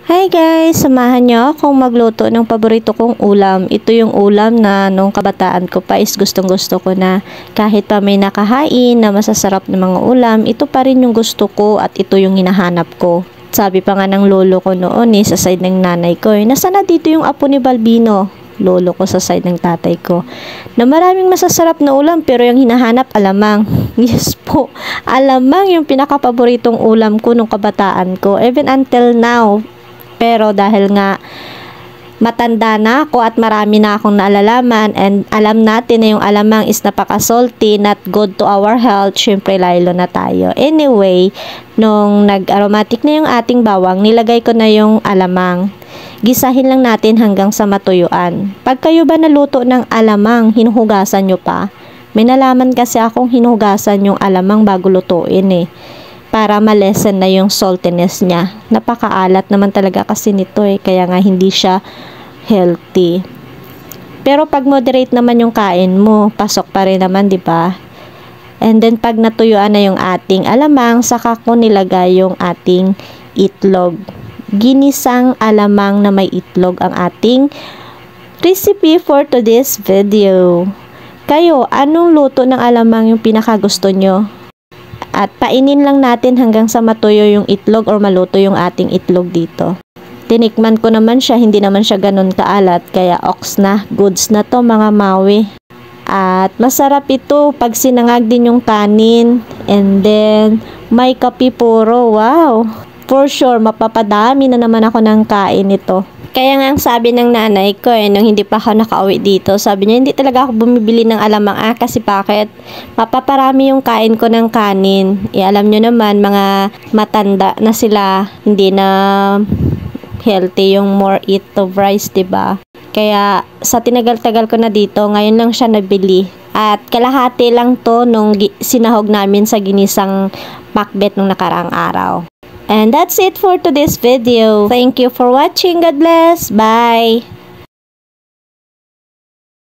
Hi guys! Samahan niyo akong magluto ng paborito kong ulam. Ito yung ulam na nung kabataan ko pa is gustong gusto ko na. Kahit pa may nakahain na masasarap na mga ulam, ito pa rin yung gusto ko at ito yung hinahanap ko. Sabi pa nga ng lolo ko noon sa side ng nanay ko, nasaan na dito yung apo ni Balbino? Lolo ko sa side ng tatay ko. Na maraming masasarap na ulam pero yung hinahanap alamang. Yes po, alamang yung pinakapaboritong ulam ko nung kabataan ko. Even until now. Pero dahil nga matanda na ako at marami na akong naalalaman and alam natin na yung alamang is napaka-salty, not good to our health, syempre lalo na tayo. Anyway, nung nag-aromatic na yung ating bawang, nilagay ko na yung alamang. Gisahin lang natin hanggang sa matuyuan. Pag kayo ba naluto ng alamang, hinuhugasan nyo pa? May nalaman kasi akong hinuhugasan yung alamang bago lutuin para malesen na yung saltiness niya. Napakaalat naman talaga kasi nito kaya nga hindi siya healthy. Pero pag moderate naman yung kain mo, pasok pa rin naman, di ba? And then pag natuyuan na yung ating alamang, saka ko nilagay yung ating itlog. Ginisang alamang na may itlog ang ating recipe for today's video. Kayo, anong luto ng alamang yung pinakagusto nyo? At painin lang natin hanggang sa matuyo yung itlog or maluto yung ating itlog dito. Tinikman ko naman siya, hindi naman siya ganun kaalat, kaya ox na, goods na to mga mawi. At masarap ito pag sinangag din yung kanin. And then, may kape puro, wow! For sure, mapapadami na naman ako ng kain ito. Kaya nga ang sabi ng nanay ko nung hindi pa ako nakauwi dito, sabi niya hindi talaga ako bumibili ng alamang kasi bakit? Mapaparami yung kain ko ng kanin. Alam nyo naman, mga matanda na sila, hindi na healthy yung more eat of rice, diba? Kaya sa tinagal-tagal ko na dito, ngayon lang siya nabili. At kalahati lang to nung sinahog namin sa ginisang pakbet nung nakaraang araw. And that's it for today's video. Thank you for watching. God bless. Bye.